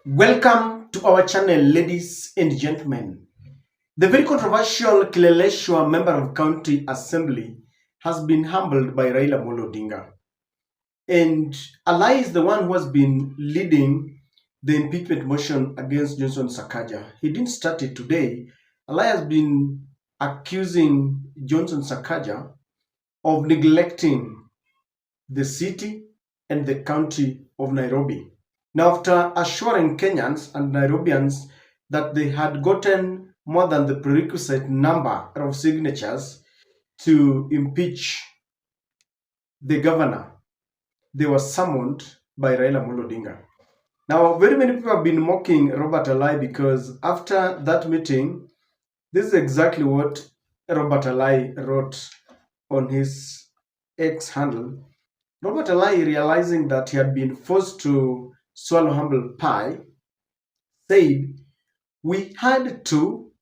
Welcome to our channel, ladies and gentlemen. The very controversial Kileleshwa member of county assembly has been humbled by Raila Odinga. And Alai is the one who has been leading the impeachment motion against Johnson Sakaja. He didn't start it today. Alai has been accusing Johnson Sakaja of neglecting the city and the county of Nairobi. Now, after assuring Kenyans and Nairobians that they had gotten more than the prerequisite number of signatures to impeach the governor, they were summoned by Raila Odinga. Now, very many people have been mocking Robert Alai because after that meeting, this is exactly what Robert Alai wrote on his X handle. Robert Alai, realizing that he had been forced to swallow humble pie, said, "We had to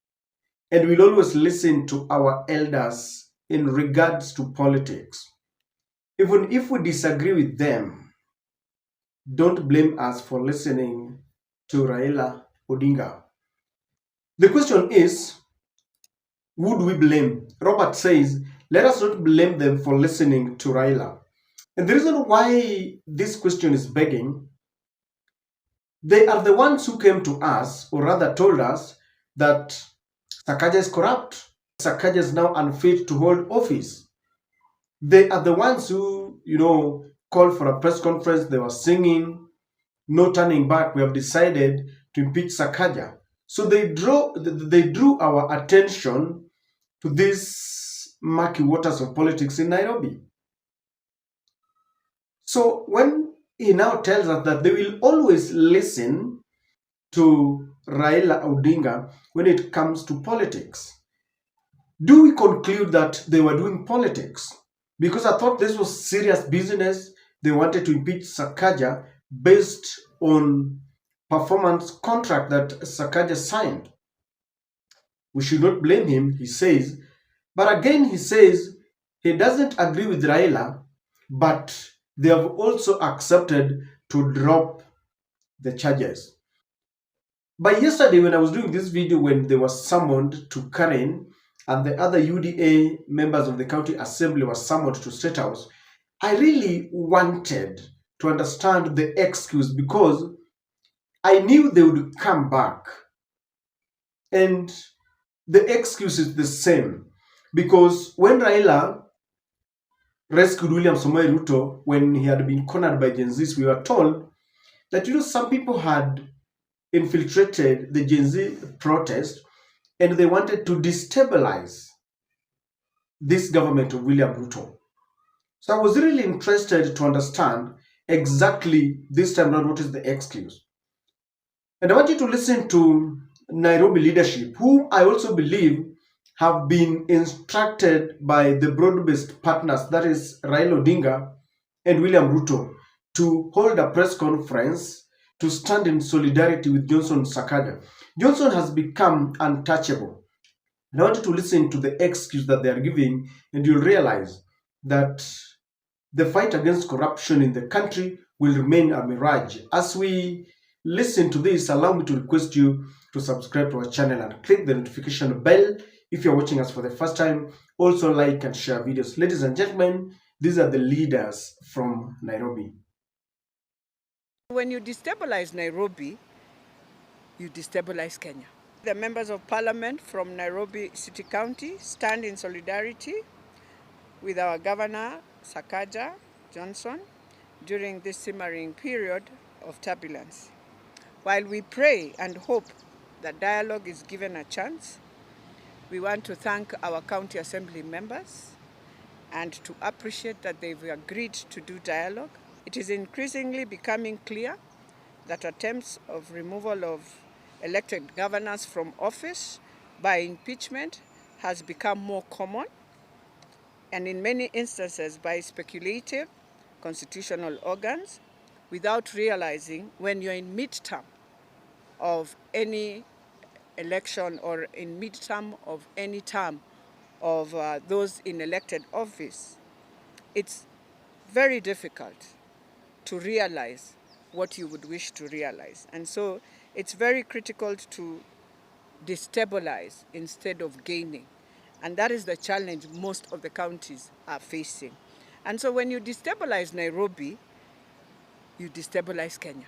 and will always listen to our elders in regards to politics. Even if we disagree with them, don't blame us for listening to Raila Odinga." The question is, would we blame? Robert says, let us not blame them for listening to Raila. And the reason why this question is begging, they are the ones who came to us, or rather told us, that Sakaja is corrupt. Sakaja is now unfit to hold office. They are the ones who, called for a press conference. They were singing, "No turning back. We have decided to impeach Sakaja." So they drew our attention to these murky waters of politics in Nairobi. So when he now tells us that they will always listen to Raila Odinga when it comes to politics, do we conclude that they were doing politics? Because I thought this was serious business. They wanted to impeach Sakaja based on performance contract that Sakaja signed. We should not blame him, he says. But again, he says he doesn't agree with Raila, but they have also accepted to drop the charges. By yesterday, when I was doing this video, when they were summoned to Karen and the other UDA members of the county assembly were summoned to State House, I really wanted to understand the excuse because I knew they would come back. And the excuse is the same. Because when Raila rescued William Samoei Ruto, when he had been cornered by Gen Zs, we were told that, some people had infiltrated the Gen Z protest and they wanted to destabilize this government of William Ruto. So I was really interested to understand exactly this time around what is the excuse. And I want you to listen to Nairobi leadership, whom I also believe have been instructed by the broad-based partners, that is Raila Odinga and William Ruto, to hold a press conference to stand in solidarity with Johnson Sakaja. Johnson has become untouchable. And I want you to listen to the excuse that they are giving, and you'll realize that the fight against corruption in the country will remain a mirage. As we listen to this, allow me to request you to subscribe to our channel and click the notification bell if you're watching us for the first time. Also like and share videos. Ladies and gentlemen, these are the leaders from Nairobi. When you destabilize Nairobi, you destabilize Kenya. The members of parliament from Nairobi City County stand in solidarity with our governor, Sakaja Johnson, during this simmering period of turbulence. While we pray and hope that dialogue is given a chance, we want to thank our county assembly members and to appreciate that they've agreed to do dialogue. It is increasingly becoming clear that attempts of removal of elected governors from office by impeachment has become more common, and in many instances by speculative constitutional organs, without realizing when you're in midterm of any election or in midterm of any term of those in elected office, it's very difficult to realize what you would wish to realize. And so it's very critical to destabilize instead of gaining. And that is the challenge most of the counties are facing. And so when you destabilize Nairobi, you destabilize Kenya.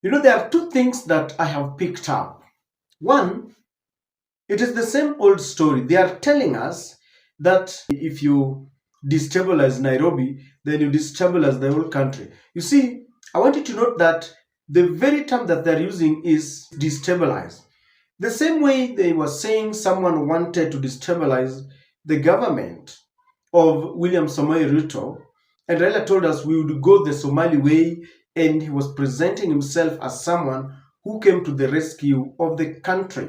There are two things that I have picked up. One, it is the same old story. They are telling us that if you destabilize Nairobi, then you destabilize the whole country. You see, I want you to note that the very term that they're using is destabilize. The same way they were saying someone wanted to destabilize the government of William Samoei Ruto, and Raila told us we would go the Somali way, and he was presenting himself as someone who came to the rescue of the country.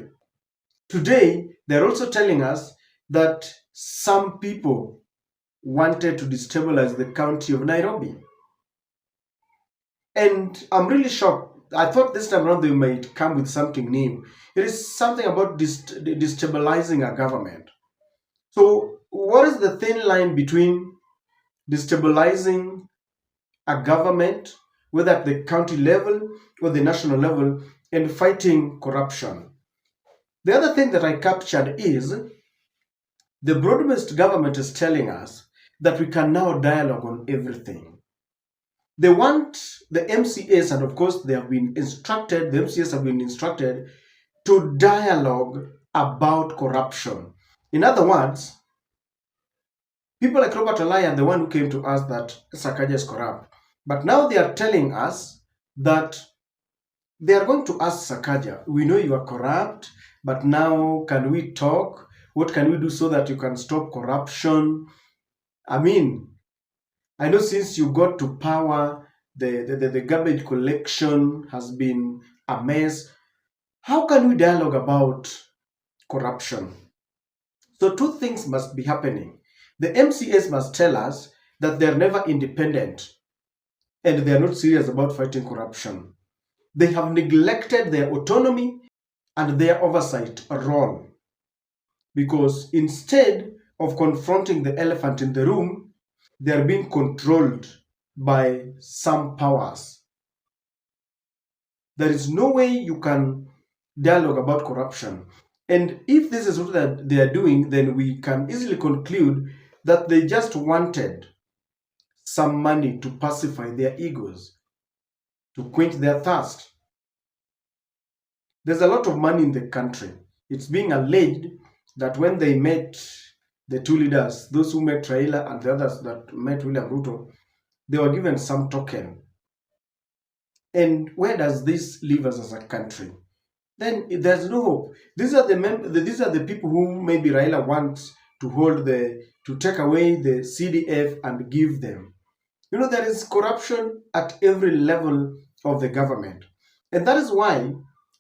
Today, they're also telling us that some people wanted to destabilize the county of Nairobi. And I'm really shocked. I thought this time around they might come with something new. It is something about destabilizing a government. So, what is the thin line between destabilizing a government, whether at the county level or the national level, and fighting corruption? The other thing that I captured is the broad-based government is telling us that we can now dialogue on everything. They want the MCAs, and of course, the MCAs have been instructed to dialogue about corruption. In other words, people like Robert Alai are the one who came to us that Sakaja is corrupt. But now they are telling us that they are going to ask Sakaja, we know you are corrupt, but now can we talk? What can we do so that you can stop corruption? I mean, I know since you got to power, the garbage collection has been a mess. How can we dialogue about corruption? So two things must be happening. The MCAs must tell us that they're never independent and they're not serious about fighting corruption. They have neglected their autonomy and their oversight role, because instead of confronting the elephant in the room, they are being controlled by some powers. There is no way you can dialogue about corruption. And if this is what they are doing, then we can easily conclude that they just wanted some money to pacify their egos, to quench their thirst. There's a lot of money in the country. It's being alleged that when they met the two leaders, those who met Raila and the others that met William Ruto, they were given some token. And where does this leave us as a country? Then there's no hope. These are the people who maybe Raila wants to to take away the CDF and give them. There is corruption at every level of the government. And that is why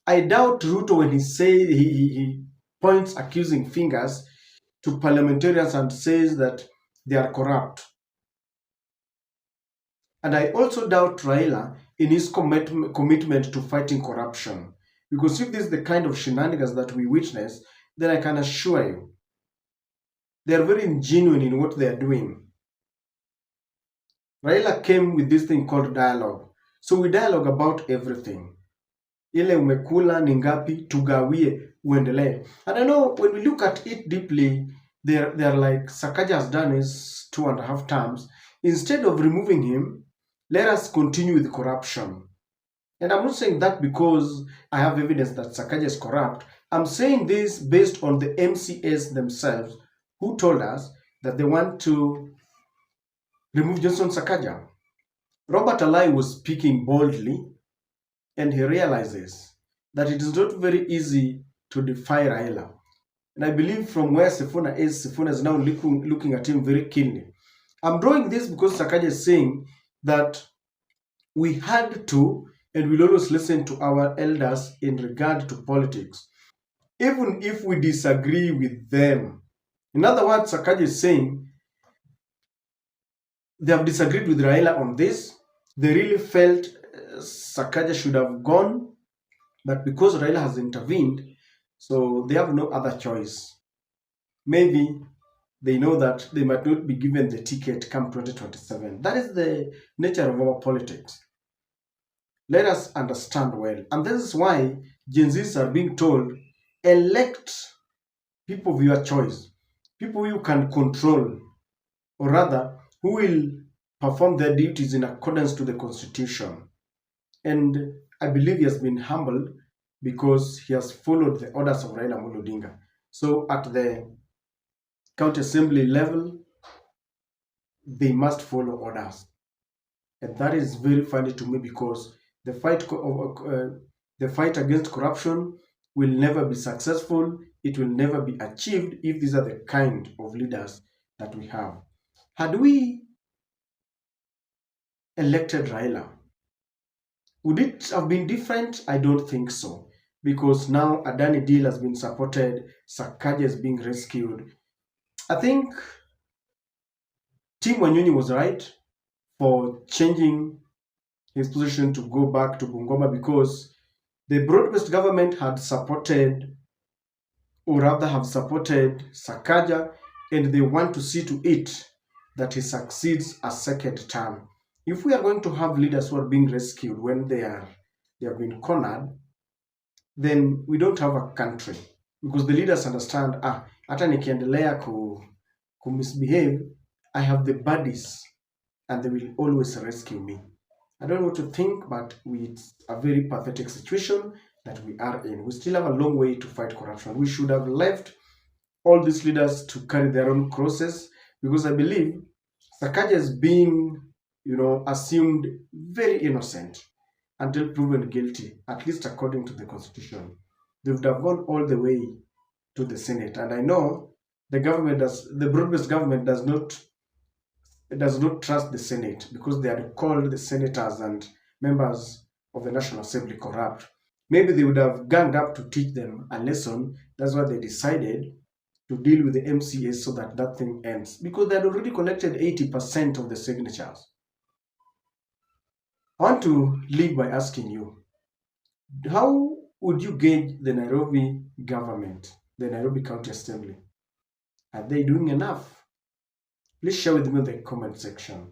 I doubt Ruto when he points accusing fingers to parliamentarians and says that they are corrupt. And I also doubt Raila in his commitment to fighting corruption. Because if this is the kind of shenanigans that we witness, then I can assure you, they are very genuine in what they are doing. Raila came with this thing called dialogue. So we dialogue about everything. Ile umekula ni ngapi, tugawie, uendelee. And I know when we look at it deeply, they're like, Sakaja has done his 2.5 terms. Instead of removing him, let us continue with corruption. And I'm not saying that because I have evidence that Sakaja is corrupt. I'm saying this based on the MCAs themselves who told us that they want to remove Johnson Sakaja. Robert Alai was speaking boldly, and he realizes that it is not very easy to defy Raila. And I believe from where Sifuna is now looking at him very keenly. I'm drawing this because Sakaja is saying that we had to and we'll always listen to our elders in regard to politics, even if we disagree with them. In other words, Sakaja is saying they have disagreed with Raila on this. They really felt Sakaja should have gone, but because Raila has intervened, so they have no other choice. Maybe they know that they might not be given the ticket come 2027. That is the nature of our politics. Let us understand well. And this is why Gen Zs are being told, elect people of your choice, people you can control, or rather, who will perform their duties in accordance to the constitution. And I believe he has been humbled because he has followed the orders of Raila Amolo Odinga. So at the county assembly level, they must follow orders. And that is very funny to me because the the fight against corruption will never be successful. It will never be achieved if these are the kind of leaders that we have. Had we elected Raila, would it have been different? I don't think so. Because now Adani deal has been supported, Sakaja is being rescued. I think Tim Wanyonyi was right for changing his position to go back to Bungoma because the broad-based government had supported, or rather have supported Sakaja, and they want to see to it that he succeeds a second term. If we are going to have leaders who are being rescued when they have been cornered, then we don't have a country because the leaders understand, hata nikiendelea ku misbehave, I have the buddies and they will always rescue me. I don't know what to think, but it's a very pathetic situation that we are in. We still have a long way to fight corruption. We should have left all these leaders to carry their own crosses because I believe Sakaja is being, assumed very innocent until proven guilty, at least according to the constitution. They would have gone all the way to the Senate. And I know the broad-based government does not trust the Senate because they had called the senators and members of the National Assembly corrupt. Maybe they would have ganged up to teach them a lesson. That's why they decided to deal with the MCAs so that that thing ends because they had already collected 80% of the signatures. I want to leave by asking you, how would you gauge the Nairobi government, the Nairobi County Assembly? Are they doing enough? Please share with me in the comment section.